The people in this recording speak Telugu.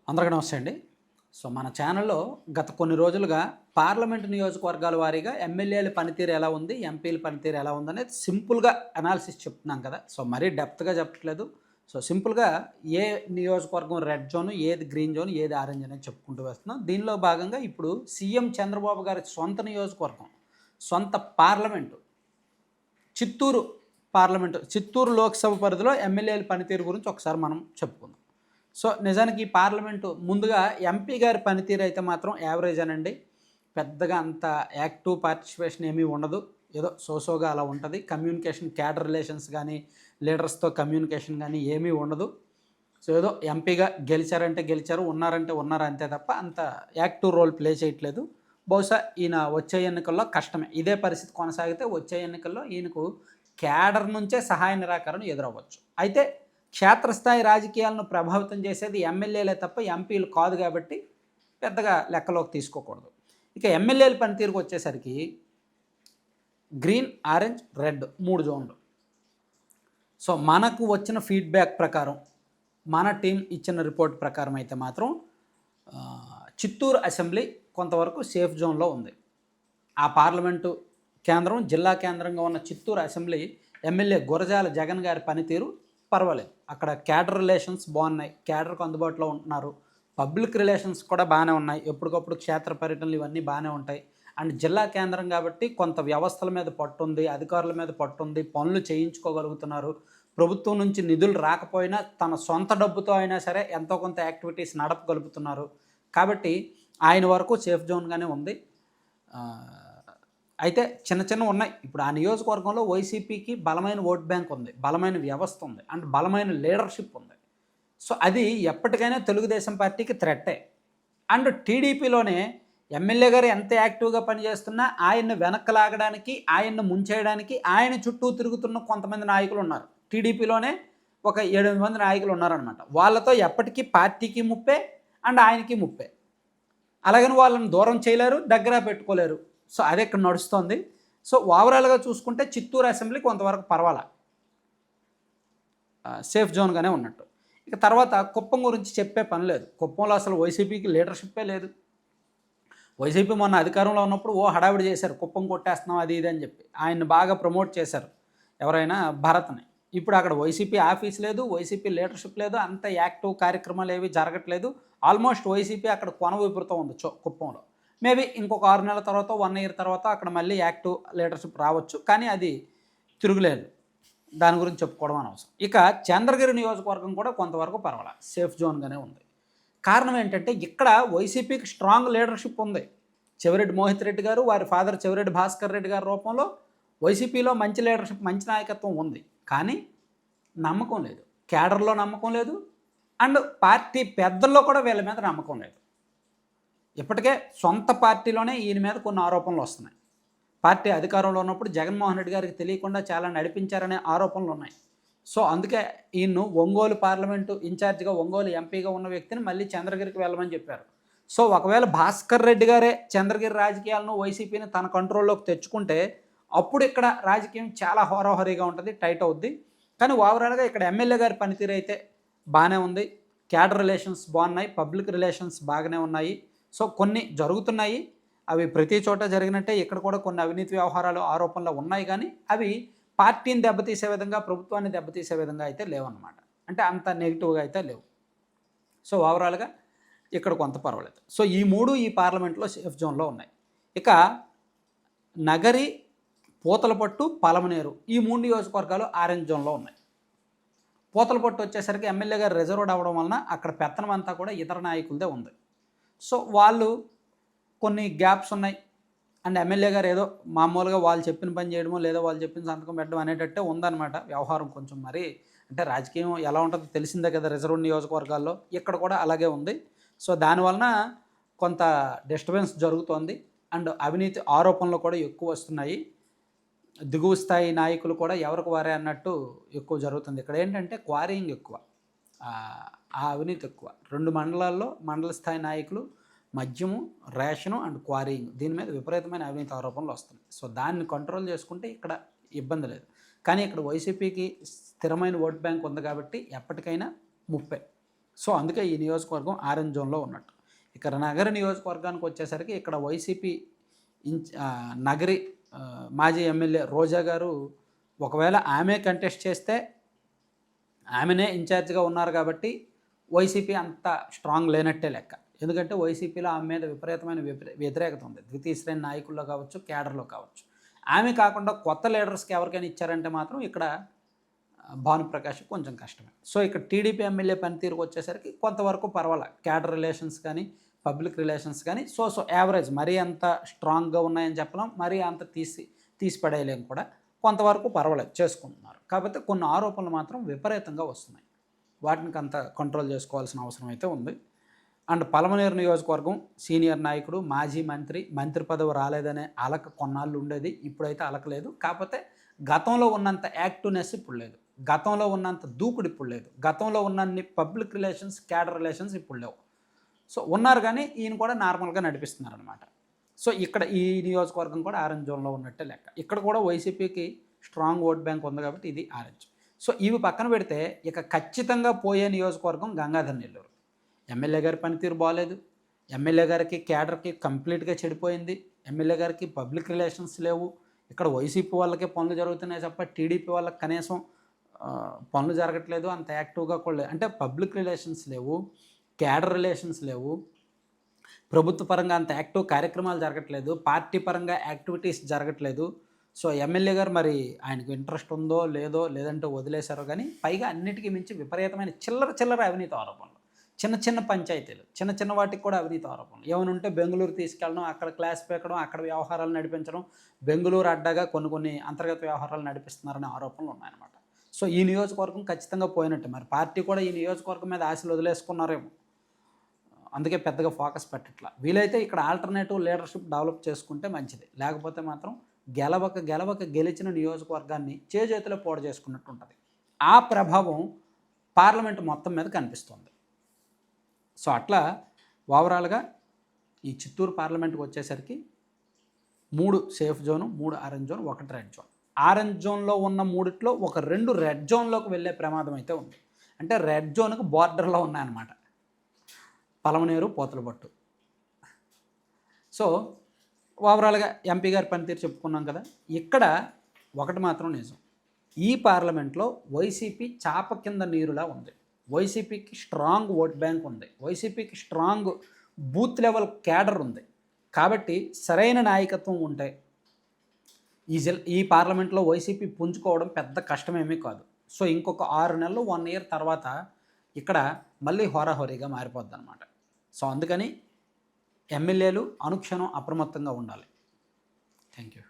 అందరికీ నమస్తే అండి. సో, మన ఛానల్‌లో గత కొన్ని రోజులుగా పార్లమెంటు నియోజకవర్గాల వారీగా ఎమ్మెల్యేల పనితీరు ఎలా ఉంది, ఎంపీల పనితీరు ఎలా ఉందనేది సింపుల్‌గా అనాలిసిస్ చెప్తున్నాం కదా! సో, మరీ డెప్త్‌గా చెప్పట్లేదు. సో, సింపుల్‌గా ఏ నియోజకవర్గం రెడ్ జోన్, ఏది గ్రీన్ జోన్, ఏది ఆరెంజ్ అనేది చెప్పుకుంటూ వస్తున్నాం. దీనిలో భాగంగా ఇప్పుడు సీఎం చంద్రబాబు గారి సొంత నియోజకవర్గం, సొంత పార్లమెంటు చిత్తూరు చిత్తూరు లోక్సభ పరిధిలో ఎమ్మెల్యేల పనితీరు గురించి ఒకసారి మనం చెప్పుకుందాం. సో, నిజానికి ఈ పార్లమెంటు ముందుగా ఎంపీ గారి పనితీరు అయితే మాత్రం యావరేజేనండి. పెద్దగా అంత యాక్టివ్ పార్టిసిపేషన్ ఏమీ ఉండదు. ఏదో సోసోగా అలా ఉంటది. కమ్యూనికేషన్, క్యాడర్ రిలేషన్స్ గానీ, లీడర్స్‌తో కమ్యూనికేషన్ గానీ ఏమీ ఉండదు. సో, ఏదో ఎంపీగా గెలిచారంటే గెలిచారు, ఉన్నారంటే ఉన్నారు అంతే తప్ప అంత యాక్టివ్ రోల్ ప్లే చేయట్లేదు. బహుశా ఈయన వచ్చే ఎన్నికల్లో కష్టమే. ఇదే పరిస్థితి కొనసాగితే వచ్చే ఎన్నికల్లో ఈయనకు క్యాడర్ నుంచే సహాయ నిరాకరణ ఎదురవ్వచ్చు. అయితే క్షేత్రస్థాయి రాజకీయాలను ప్రభావితం చేసేది ఎమ్మెల్యేలే తప్ప ఎంపీలు కాదు కాబట్టి పెద్దగా లెక్కలోకి తీసుకోకూడదు. ఇక ఎమ్మెల్యేల పనితీరుకు వచ్చేసరికి గ్రీన్, ఆరెంజ్, రెడ్ 3 జోన్లు. సో, మనకు వచ్చిన ఫీడ్‌బ్యాక్ ప్రకారం, మన టీం ఇచ్చిన రిపోర్ట్ ప్రకారం అయితే మాత్రం చిత్తూరు అసెంబ్లీ కొంతవరకు సేఫ్ జోన్‌లో ఉంది. ఆ పార్లమెంటు కేంద్రం, జిల్లా కేంద్రంగా ఉన్న చిత్తూరు అసెంబ్లీ ఎమ్మెల్యే గురజాల జగన్ గారి పనితీరు పర్వాలేదు. అక్కడ క్యాడర్ రిలేషన్స్ బాగున్నాయి. క్యాడర్‌కు అందుబాటులో ఉంటున్నారు. పబ్లిక్ రిలేషన్స్ కూడా బాగానే ఉన్నాయి. ఎప్పటికప్పుడు క్షేత్ర పర్యటనలు ఇవన్నీ బాగానే ఉంటాయి. అండ్ జిల్లా కేంద్రం కాబట్టి కొంత వ్యవస్థల మీద పట్టుంది, అధికారుల మీద పట్టుంది, పనులు చేయించుకోగలుగుతున్నారు. ప్రభుత్వం నుంచి నిధులు రాకపోయినా తన సొంత డబ్బుతో అయినా సరే ఎంతో కొంత యాక్టివిటీస్ నడపగలుగుతున్నారు. కాబట్టి ఆయన వరకు సేఫ్ జోన్‌గానే ఉంది. అయితే చిన్న చిన్నవి ఉన్నాయి. ఇప్పుడు ఆ నియోజకవర్గంలో వైసీపీకి బలమైన ఓట్ బ్యాంక్ ఉంది, బలమైన వ్యవస్థ ఉంది, అండ్ బలమైన లీడర్షిప్ ఉంది. సో, అది ఎప్పటికైనా తెలుగుదేశం పార్టీకి థ్రెట్టే. అండ్ టీడీపీలోనే ఎమ్మెల్యే గారు ఎంత యాక్టివ్‌గా పనిచేస్తున్నా ఆయన్ని వెనక్కి లాగడానికి, ఆయన్ని ముంచేయడానికి ఆయన చుట్టూ తిరుగుతున్న కొంతమంది నాయకులు ఉన్నారు. టీడీపీలోనే ఒక 7, 8 మంది నాయకులు ఉన్నారనమాట. వాళ్ళతో ఎప్పటికీ పార్టీకి ముప్పే అండ్ ఆయనకి ముప్పే. అలాగని వాళ్ళని దూరం చేయలేరు, దగ్గర పెట్టుకోలేరు. సో, అది ఇక్కడ నడుస్తోంది. సో, ఓవరాల్‌గా చూసుకుంటే చిత్తూరు అసెంబ్లీ కొంతవరకు పర్వాలా. సేఫ్ జోన్‌గానే ఉన్నట్టు. ఇక తర్వాత కుప్పం గురించి చెప్పే పని లేదు. కుప్పంలో అసలు వైసీపీకి లీడర్‌షిప్పే లేదు. వైసీపీ మొన్న అధికారంలో ఉన్నప్పుడు హడావిడి చేశారు. కుప్పం కొట్టేస్తున్నాం అది ఇది అని చెప్పి. ఆయన్ని బాగా ప్రమోట్ చేశారు. ఎవరైనా భరత్‌ని. ఇప్పుడు అక్కడ వైసీపీ ఆఫీస్ లేదు, వైసీపీ లీడర్‌షిప్ లేదు, అంత యాక్టివ్ కార్యక్రమాలు ఏవి జరగట్లేదు. ఆల్మోస్ట్ వైసీపీ అక్కడ కొనవిపురుతూ ఉంది కుప్పంలో. మేబీ ఇంకొక 6 నెలల తర్వాత, 1 ఇయర్ తర్వాత అక్కడ మళ్ళీ యాక్టివ్ లీడర్‌షిప్ రావచ్చు. కానీ అది తిరుగులేదు. దాని గురించి చెప్పుకోవడం అనవసరం. ఇక చంద్రగిరి నియోజకవర్గం కూడా కొంతవరకు పర్వాలా. సేఫ్ జోన్‌గానే ఉంది. కారణం ఏంటంటే ఇక్కడ వైసీపీకి స్ట్రాంగ్ లీడర్‌షిప్ ఉంది. చెవిరెడ్డి మోహిత్ రెడ్డి గారు, వారి ఫాదర్ చెవిరెడ్డి భాస్కర్ రెడ్డి గారి రూపంలో వైసీపీలో మంచి లీడర్‌షిప్, మంచి నాయకత్వం ఉంది. కానీ నమ్మకం లేదు. క్యాడర్‌లో నమ్మకం లేదు. అండ్ పార్టీ పెద్దల్లో కూడా వీళ్ళ మీద నమ్మకం లేదు. ఇప్పటికే సొంత పార్టీలోనే ఈయన మీద కొన్ని ఆరోపణలు వస్తున్నాయి. పార్టీ అధికారంలో ఉన్నప్పుడు జగన్మోహన్ రెడ్డి గారికి తెలియకుండా చాలా నడిపించారనే ఆరోపణలు ఉన్నాయి. సో, అందుకే ఈయన్ను ఒంగోలు పార్లమెంటు ఇన్ఛార్జిగా, ఒంగోలు ఎంపీగా ఉన్న వ్యక్తిని మళ్ళీ చంద్రగిరికి వెళ్ళమని చెప్పారు. సో, ఒకవేళ భాస్కర్ రెడ్డి గారే చంద్రగిరి రాజకీయాలను, వైసీపీని తన కంట్రోల్లోకి తెచ్చుకుంటే అప్పుడు ఇక్కడ రాజకీయం చాలా హోరాహోరీగా ఉంటుంది, టైట్ అవుద్ది. కానీ ఓవరాల్‌గా ఇక్కడ ఎమ్మెల్యే గారి పనితీరు అయితే బాగానే ఉంది. క్యాడర్ రిలేషన్స్ బాగున్నాయి, పబ్లిక్ రిలేషన్స్ బాగానే ఉన్నాయి. సో, కొన్ని జరుగుతున్నాయి. అవి ప్రతి చోట జరిగినట్టే ఇక్కడ కూడా కొన్ని అవినీతి వ్యవహారాలు, ఆరోపణలు ఉన్నాయి. కానీ అవి పార్టీని దెబ్బతీసే విధంగా, ప్రభుత్వాన్ని దెబ్బతీసే విధంగా అయితే లేవన్నమాట. అంటే అంత నెగిటివ్‌గా అయితే లేవు. సో, ఓవరాల్‌గా ఇక్కడ కొంత పర్వాలేదు. సో, ఈ 3 ఈ పార్లమెంట్లో సేఫ్ జోన్‌లో ఉన్నాయి. ఇక నగరి, పూతలపట్టు, పలమనేరు ఈ 3 నియోజకవర్గాలు ఆరెంజ్ జోన్‌లో ఉన్నాయి. పూతలపట్టు వచ్చేసరికి ఎమ్మెల్యే గారు రిజర్వ్డ్ అవ్వడం వలన అక్కడ పెత్తనం అంతా కూడా ఇతర నాయకులదే ఉంది. సో, వాళ్ళు కొన్ని గ్యాప్స్ ఉన్నాయి. అండ్ ఎమ్మెల్యే గారు ఏదో మామూలుగా వాళ్ళు చెప్పిన పని చేయడమో, లేదా వాళ్ళు చెప్పిన సంతకం పెట్టడం అనేటట్టే ఉందన్నమాట వ్యవహారం. కొంచెం మరి అంటే రాజకీయం ఎలా ఉంటుందో తెలిసిందే కదా రిజర్వ్డ్ నియోజకవర్గాల్లో. ఇక్కడ కూడా అలాగే ఉంది. సో, దానివలన కొంత డిస్టర్బెన్స్ జరుగుతోంది. అండ్ అవినీతి ఆరోపణలు కూడా ఎక్కువ వస్తున్నాయి. దిగువ స్థాయి నాయకులు కూడా ఎవరికి వారే అన్నట్టు ఎక్కువ జరుగుతుంది. ఇక్కడ ఏంటంటే క్వారీయింగ్ ఎక్కువ, ఆ అవినీతి ఎక్కువ. 2 మండలాల్లో మండల స్థాయి నాయకులు మద్యము, రేషను అండ్ క్వారీయింగ్ దీని మీద విపరీతమైన అవినీతి ఆరోపణలు వస్తున్నాయి. సో, దాన్ని కంట్రోల్ చేసుకుంటే ఇక్కడ ఇబ్బంది లేదు. కానీ ఇక్కడ వైసీపీకి స్థిరమైన ఓట్ బ్యాంక్ ఉంది కాబట్టి ఎప్పటికైనా ముప్పే. సో అందుకే ఈ నియోజకవర్గం ఆరెంజ్ జోన్లో ఉన్నట్టు. ఇక్కడ నగర నియోజకవర్గానికి వచ్చేసరికి ఇక్కడ వైసీపీ నగరి మాజీ ఎమ్మెల్యే రోజా గారు ఒకవేళ ఆమె కంటెస్ట్ చేస్తే ఆమెనే ఇన్ఛార్జ్గా ఉన్నారు కాబట్టి వైసీపీ అంత స్ట్రాంగ్ లేనట్టే లెక్క. ఎందుకంటే వైసీపీలో ఆమె మీద విపరీతమైన వ్యతిరేకత ఉంది, ద్వితీయ శ్రేణి నాయకుల్లో కావచ్చు, కేడర్లో కావచ్చు. ఆమె కాకుండా కొత్త లీడర్స్కి ఎవరికైనా ఇచ్చారంటే మాత్రం ఇక్కడ భానుప్రకాష్ కొంచెం కష్టమే. సో ఇక్కడ టీడీపీ ఎమ్మెల్యే పనితీరుకు వచ్చేసరికి కొంతవరకు పర్వాలే, క్యాడర్ రిలేషన్స్ కానీ పబ్లిక్ రిలేషన్స్ కానీ సో యావరేజ్, మరీ అంత స్ట్రాంగ్గా ఉన్నాయని చెప్పలేం, మరీ అంత తీసి పడేయలేం కూడా, కొంతవరకు పర్వాలేదు చేసుకుంటున్నారు. కాకపోతే కొన్ని ఆరోపణలు మాత్రం విపరీతంగా వస్తున్నాయి, వాటిని అంత కంట్రోల్ చేసుకోవాల్సిన అవసరం అయితే ఉంది. అండ్ పలమనేరు నియోజకవర్గం సీనియర్ నాయకుడు మాజీ మంత్రి పదవి రాలేదనే అలక కొన్నాళ్ళు ఉండేది, ఇప్పుడైతే అలకలేదు. కాకపోతే గతంలో ఉన్నంత యాక్టివ్నెస్ ఇప్పుడు లేదు, గతంలో ఉన్నంత దూకుడు ఇప్పుడు లేదు, గతంలో ఉన్నన్ని పబ్లిక్ రిలేషన్స్ క్యాడర్ రిలేషన్స్ ఇప్పుడు లేవు. సో ఉన్నారు కానీ ఈయన కూడా నార్మల్గా నడిపిస్తున్నారు అనమాట. సో ఇక్కడ ఈ నియోజకవర్గం కూడా ఆరెంజ్ జోన్లో ఉన్నట్టే లెక్క. ఇక్కడ కూడా వైసీపీకి స్ట్రాంగ్ ఓట్ బ్యాంక్ ఉంది కాబట్టి ఇది ఆరెంజ్. సో ఇవి పక్కన పెడితే ఇక ఖచ్చితంగా పోయే నియోజకవర్గం గంగాధర్ నెల్లూరు. ఎమ్మెల్యే గారి పనితీరు బాగాలేదు, ఎమ్మెల్యే గారికి క్యాడర్కి కంప్లీట్గా చెడిపోయింది, ఎమ్మెల్యే గారికి పబ్లిక్ రిలేషన్స్ లేవు. ఇక్కడ వైసీపీ వాళ్ళకే పనులు జరుగుతున్నాయి తప్ప టీడీపీ వాళ్ళకి కనీసం పనులు జరగట్లేదు, అంత యాక్టివ్గా కూడా లేదు. అంటే పబ్లిక్ రిలేషన్స్ లేవు, క్యాడర్ రిలేషన్స్ లేవు, ప్రభుత్వ పరంగా అంత యాక్టివ్ కార్యక్రమాలు జరగట్లేదు, పార్టీ పరంగా యాక్టివిటీస్ జరగట్లేదు. సో ఎమ్మెల్యే గారు మరి ఆయనకు ఇంట్రెస్ట్ ఉందో లేదో, లేదంటే వదిలేశారో కానీ, పైగా అన్నిటికీ మించి విపరీతమైన చిల్లర అవినీతి ఆరోపణలు, చిన్న పంచాయతీలు, చిన్న వాటికి కూడా అవినీతి ఆరోపణలు. ఏమైనా ఉంటే బెంగళూరు తీసుకెళ్ళడం, అక్కడ క్లాస్ పీకడం, అక్కడ వ్యవహారాలు నడిపించడం, బెంగళూరు అడ్డాగా కొన్ని అంతర్గత వ్యవహారాలు నడిపిస్తున్నారనే ఆరోపణలు ఉన్నాయన్నమాట. సో ఈ నియోజకవర్గం ఖచ్చితంగా పోయినట్టే. మరి పార్టీ కూడా ఈ నియోజకవర్గం మీద ఆశలు వదిలేసుకున్నారేమో, అందుకే పెద్దగా ఫోకస్ పెట్టట్లా. వీలైతే ఇక్కడ ఆల్టర్నేటివ్ లీడర్షిప్ డెవలప్ చేసుకుంటే మంచిది, లేకపోతే మాత్రం గెలవక గెలిచిన నియోజకవర్గాన్ని చేతిలో పోటు చేసుకున్నట్టు ఉంటుంది. ఆ ప్రభావం పార్లమెంటు మొత్తం మీద కనిపిస్తుంది. సో అట్లా ఓవరాల్గా ఈ చిత్తూరు పార్లమెంట్కి వచ్చేసరికి 3 safe zone, 3 orange zone, 1 red zone. Orange జోన్లో ఉన్న 3లో ఒక 2 రెడ్ జోన్లోకి వెళ్ళే ప్రమాదం అయితే ఉంది. అంటే రెడ్ జోన్కి బార్డర్లో ఉన్నాయన్నమాట పలమనేరు, పోతలపట్టు. సో ఓవరాల్గా ఎంపీ గారి పనితీరు చెప్పుకున్నాం కదా. ఇక్కడ ఒకటి మాత్రం నిజం, ఈ పార్లమెంట్లో వైసీపీ చాప కింద నీరులా ఉంది. వైసీపీకి స్ట్రాంగ్ ఓట్ బ్యాంక్ ఉంది, వైసీపీకి స్ట్రాంగ్ బూత్ లెవెల్ క్యాడర్ ఉంది. కాబట్టి సరైన నాయకత్వం ఉంటే ఈ పార్లమెంట్లో వైసీపీ పుంజుకోవడం పెద్ద కష్టమేమీ కాదు. సో ఇంకొక 6 నెలలు 1 ఇయర్ తర్వాత ఇక్కడ మళ్ళీ హోరాహోరీగా మారిపోద్ది అనమాట. సో అందుకని ఎమ్మెల్యేలు అనుక్షణం అప్రమత్తంగా ఉండాలి. Thank you.